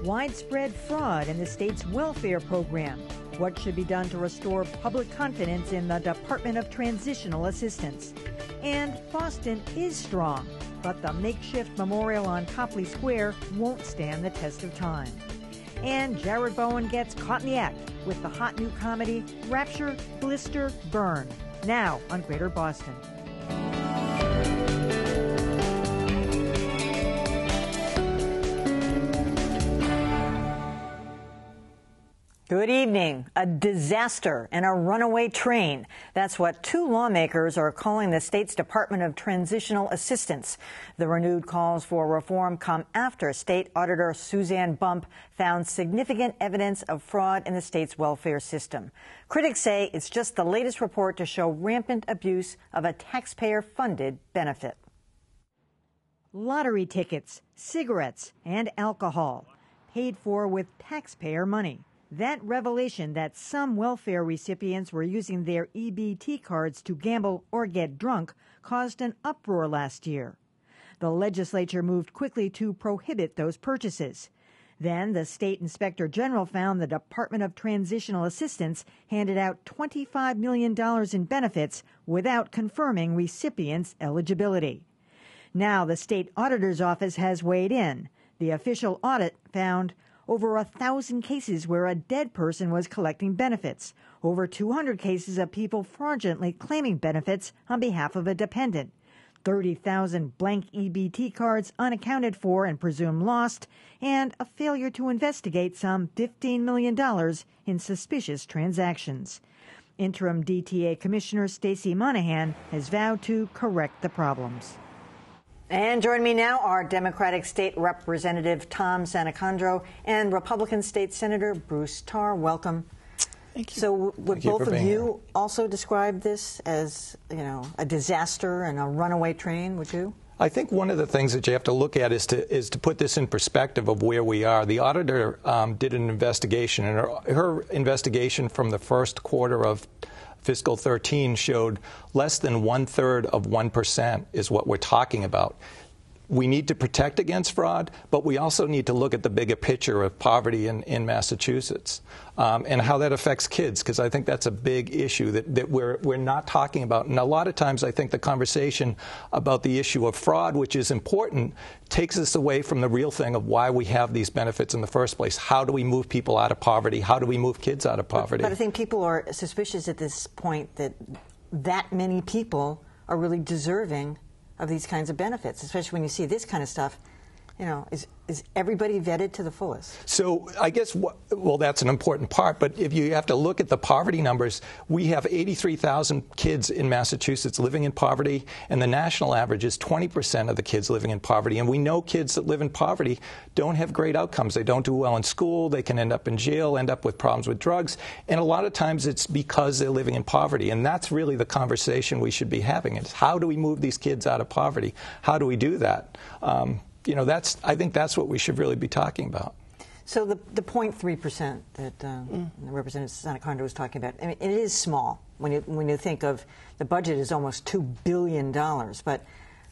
Widespread fraud in the state's welfare program. What should be done to restore public confidence in the Department of Transitional Assistance? And Boston is strong, but the makeshift memorial on Copley Square won't stand the test of time. And Jared Bowen gets caught in the act with the hot new comedy Rapture, Blister, Burn, now on Greater Boston. Good evening. A disaster and a runaway train. That's what two lawmakers are calling the state's Department of Transitional Assistance. The renewed calls for reform come after State Auditor Suzanne Bump found significant evidence of fraud in the state's welfare system. Critics say it's just the latest report to show rampant abuse of a taxpayer-funded benefit. Lottery tickets, cigarettes, and alcohol, paid for with taxpayer money. That revelation that some welfare recipients were using their EBT cards to gamble or get drunk caused an uproar last year. The legislature moved quickly to prohibit those purchases. Then the state inspector general found the Department of Transitional Assistance handed out $25 million in benefits without confirming recipients' eligibility. Now the state auditor's office has weighed in. The official audit found over 1,000 cases where a dead person was collecting benefits, over 200 cases of people fraudulently claiming benefits on behalf of a dependent, 30,000 blank EBT cards unaccounted for and presumed lost, and a failure to investigate some $15 million in suspicious transactions. Interim DTA Commissioner Stacey Monahan has vowed to correct the problems. And join me now are Democratic State Representative Tom Sanacandro and Republican State Senator Bruce Tarr. Welcome. Thank you. So would both of you also describe this as, a disaster and a runaway train, would you? I think one of the things that you have to look at is to put this in perspective of where we are. The auditor did an investigation, and her investigation from the first quarter of fiscal 13 showed less than 1/3 of 1% is what we're talking about. We need to protect against fraud, but we also need to look at the bigger picture of poverty in Massachusetts and how that affects kids, because I think that's a big issue that we're not talking about. And a lot of times I think the conversation about the issue of fraud, which is important, takes us away from the real thing of why we have these benefits in the first place. How do we move people out of poverty? How do we move kids out of poverty? But I think people are suspicious at this point that many people are really deserving of these kinds of benefits, especially when you see this kind of stuff. Is everybody vetted to the fullest? So I guess, well, that's an important part, but if you have to look at the poverty numbers, we have 83,000 kids in Massachusetts living in poverty, and the national average is 20% of the kids living in poverty. And we know kids that live in poverty don't have great outcomes. They don't do well in school. They can end up in jail, end up with problems with drugs. And a lot of times it's because they're living in poverty. And that's really the conversation we should be having. It's how do we move these kids out of poverty? How do we do that? I think that's what we should really be talking about. So the 0.3% that Representative Sanacandro was talking about, I mean, it is small when you think of the budget is almost $2 billion. But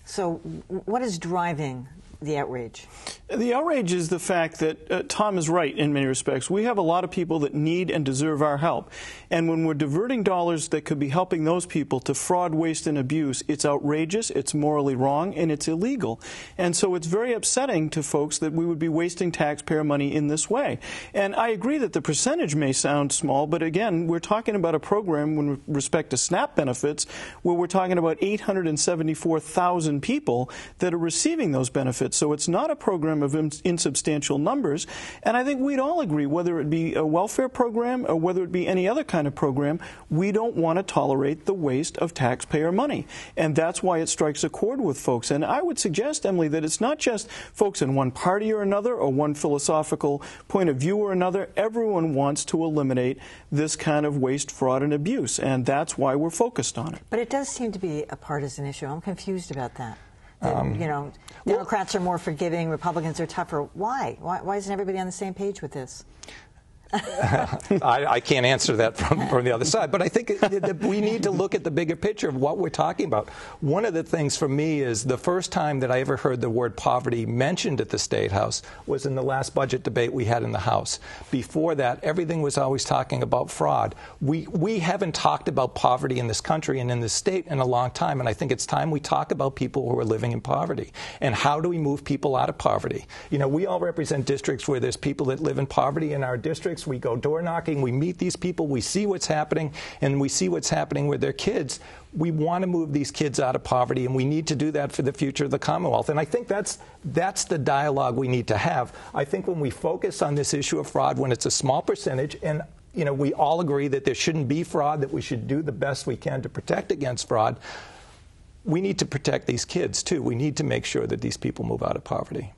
so what is driving the outrage? The outrage is the fact that Tom is right in many respects. We have a lot of people that need and deserve our help. And when we're diverting dollars that could be helping those people to fraud, waste, and abuse, it's outrageous, it's morally wrong, and it's illegal. And so it's very upsetting to folks that we would be wasting taxpayer money in this way. And I agree that the percentage may sound small, but again, we're talking about a program with respect to SNAP benefits where we're talking about 874,000 people that are receiving those benefits. So it's not a program of insubstantial numbers. And I think we'd all agree, whether it be a welfare program or whether it be any other kind of program, we don't want to tolerate the waste of taxpayer money. And that's why it strikes a chord with folks. And I would suggest, Emily, that it's not just folks in one party or another or one philosophical point of view or another. Everyone wants to eliminate this kind of waste, fraud, and abuse. And that's why we're focused on it. But it does seem to be a partisan issue. I'm confused about that. Democrats are more forgiving, Republicans are tougher. Why? Why isn't everybody on the same page with this? I can't answer that from the other side, but I think we need to look at the bigger picture of what we're talking about. One of the things for me is the first time that I ever heard the word poverty mentioned at the State House was in the last budget debate we had in the House. Before that, everything was always talking about fraud. We haven't talked about poverty in this country and in this state in a long time, and I think it's time we talk about people who are living in poverty. And how do we move people out of poverty? You know, we all represent districts where there's people that live in poverty in our districts. We go door knocking, we meet these people, we see what's happening, and we see what's happening with their kids. We want to move these kids out of poverty, and we need to do that for the future of the Commonwealth. And I think that's the dialogue we need to have. I think when we focus on this issue of fraud, when it's a small percentage, and you know, we all agree that there shouldn't be fraud, that we should do the best we can to protect against fraud, we need to protect these kids, too. We need to make sure that these people move out of poverty.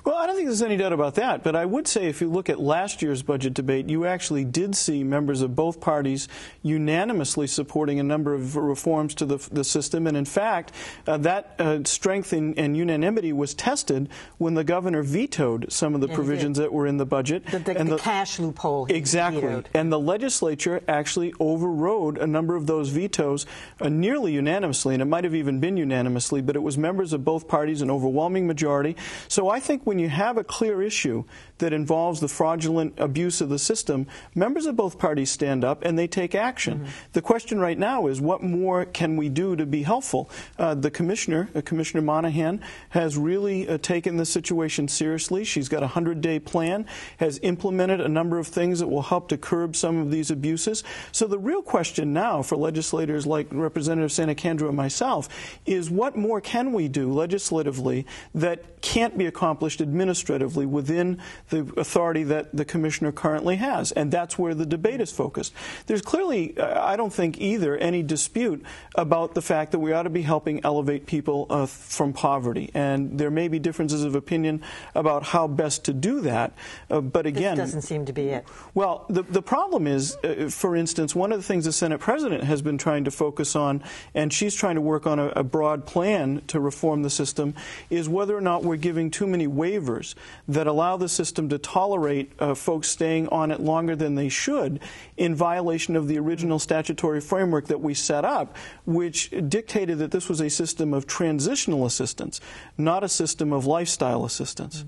Well, I don't think there's any doubt about that, but I would say if you look at last year's budget debate, you actually did see members of both parties unanimously supporting a number of reforms to the system, and in fact, that strength and unanimity was tested when the governor vetoed some of the provisions that were in the budget. The cash loophole. Exactly. Vetoed. And the legislature actually overrode a number of those vetoes nearly unanimously, and it might have even been unanimously, but it was members of both parties, an overwhelming majority. So I think when you have a clear issue that involves the fraudulent abuse of the system, members of both parties stand up and they take action. The question right now is what more can we do to be helpful? The Commissioner Monahan, has really taken the situation seriously. She's got a 100-day plan, has implemented a number of things that will help to curb some of these abuses. So the real question now for legislators like Representative Santacandra and myself is what more can we do legislatively that can't be accomplished administratively within the authority that the Commissioner currently has, and that's where the debate is focused. There's clearly, I don't think either, any dispute about the fact that we ought to be helping elevate people from poverty, and there may be differences of opinion about how best to do that, but again... This doesn't seem to be it. Well, the problem is, for instance, one of the things the Senate President has been trying to focus on, and she's trying to work on a broad plan to reform the system, is whether or not we're giving too many waivers that allow the system to tolerate folks staying on it longer than they should in violation of the original statutory framework that we set up, which dictated that this was a system of transitional assistance, not a system of lifestyle assistance.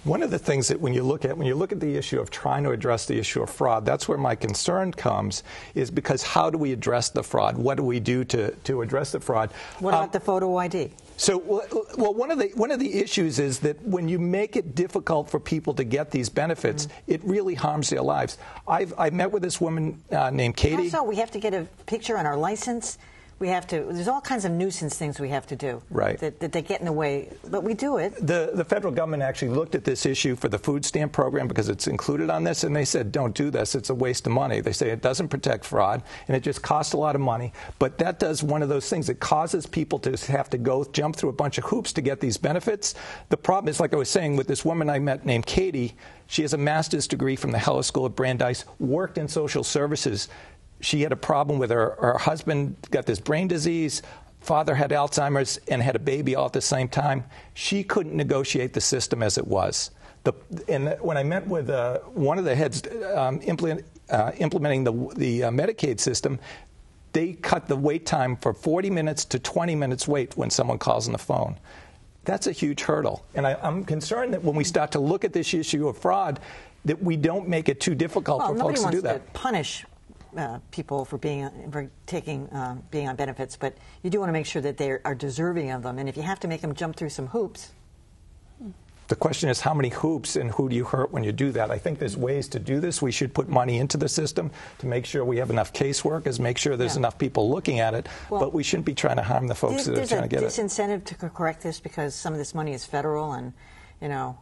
One of the things that when you look at the issue of trying to address the issue of fraud, that's where my concern comes, is because how do we address the fraud? What do we do to address the fraud? What about the photo ID? So, well, one of the issues is that when you make it difficult for people to get these benefits, it really harms their lives. I met with this woman named Katie. Also, we have to get a picture on our license. We have to. There's all kinds of nuisance things we have to do. Right. That they get in the way, but we do it. The federal government actually looked at this issue for the food stamp program because it's included on this, and they said, don't do this. It's a waste of money. They say it doesn't protect fraud, and it just costs a lot of money. But that does one of those things. It causes people to have to jump through a bunch of hoops to get these benefits. The problem is, like I was saying, with this woman I met named Katie, she has a master's degree from the Heller School at Brandeis, worked in social services. She had a problem with her husband, got this brain disease, father had Alzheimer's, and had a baby all at the same time. She couldn't negotiate the system as it was. And when I met with one of the heads implementing the Medicaid system, they cut the wait time from 40 minutes to 20 minutes wait when someone calls on the phone. That's a huge hurdle. And I'm concerned that when we start to look at this issue of fraud, that we don't make it too difficult for folks to do that. Nobody wants to punish people for being on benefits, but you do want to make sure that they are deserving of them. And if you have to make them jump through some hoops. The question is how many hoops and who do you hurt when you do that? I think there's ways to do this. We should put money into the system to make sure we have enough caseworkers, make sure there's enough people looking at it, but we shouldn't be trying to harm the folks that are trying to get it. There's a disincentive to correct this because some of this money is federal and, you know,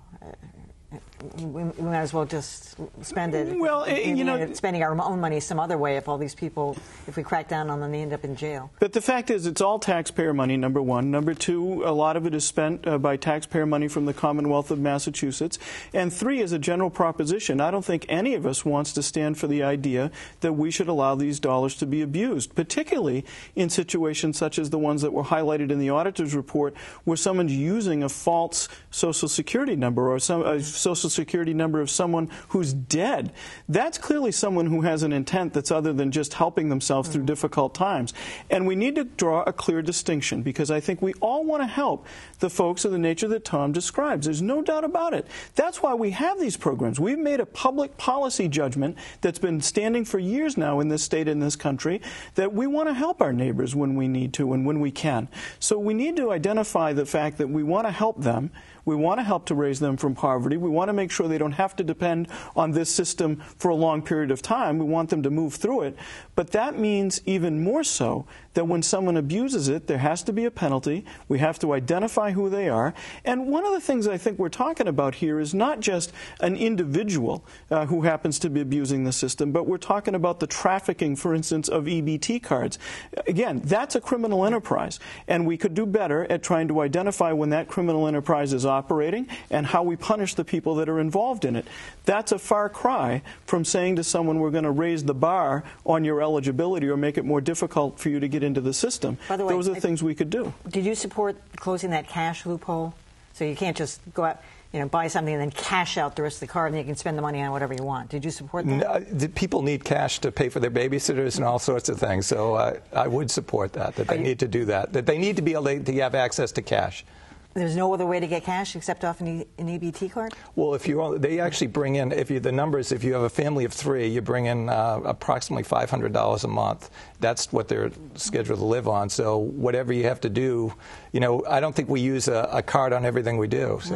we might as well just spend it. Well, you know, spending our own money some other way if all these people, if we crack down on them, they end up in jail. But the fact is, it's all taxpayer money, number one. Number two, a lot of it is spent by taxpayer money from the Commonwealth of Massachusetts. And three, as a general proposition, I don't think any of us wants to stand for the idea that we should allow these dollars to be abused, particularly in situations such as the ones that were highlighted in the auditor's report, where someone's using a false Social Security number or some Social Security number of someone who's dead, that's clearly someone who has an intent that's other than just helping themselves through difficult times. And we need to draw a clear distinction, because I think we all want to help the folks of the nature that Tom describes. There's no doubt about it. That's why we have these programs. We've made a public policy judgment that's been standing for years now in this state, in this country, that we want to help our neighbors when we need to and when we can. So we need to identify the fact that we want to help them. We want to help to raise them from poverty. We want to make sure they don't have to depend on this system for a long period of time. We want them to move through it. But that means even more so that when someone abuses it, there has to be a penalty. We have to identify who they are. And one of the things I think we're talking about here is not just an individual who happens to be abusing the system, but we're talking about the trafficking, for instance, of EBT cards. Again, that's a criminal enterprise. And we could do better at trying to identify when that criminal enterprise is operating and how we punish the people that are involved in it. That's a far cry from saying to someone, we're going to raise the bar on your eligibility or make it more difficult for you to get into the system. By the way, those are things we could do. Did you support closing that cash loophole? So you can't just go out, buy something and then cash out the rest of the card, and you can spend the money on whatever you want. Did you support that? No, people need cash to pay for their babysitters and all sorts of things. So I would support that they need to do that. That they need to be able to have access to cash. There's no other way to get cash except off an EBT card? Well, they actually bring in, if you have a family of 3, you bring in approximately $500 a month. That's what they're scheduled to live on. So whatever you have to do, I don't think we use a card on everything we do. So.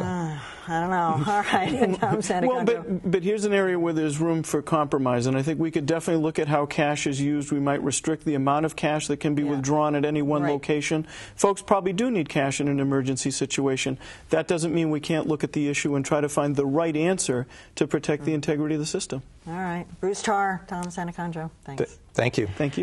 I don't know. All right. Well, but here's an area where there's room for compromise, and I think we could definitely look at how cash is used. We might restrict the amount of cash that can be withdrawn at any one location. Folks probably do need cash in an emergency situation. That doesn't mean we can't look at the issue and try to find the right answer to protect the integrity of the system. All right. Bruce Tarr, Tom Santacondro, thanks. Thank you. Thank you.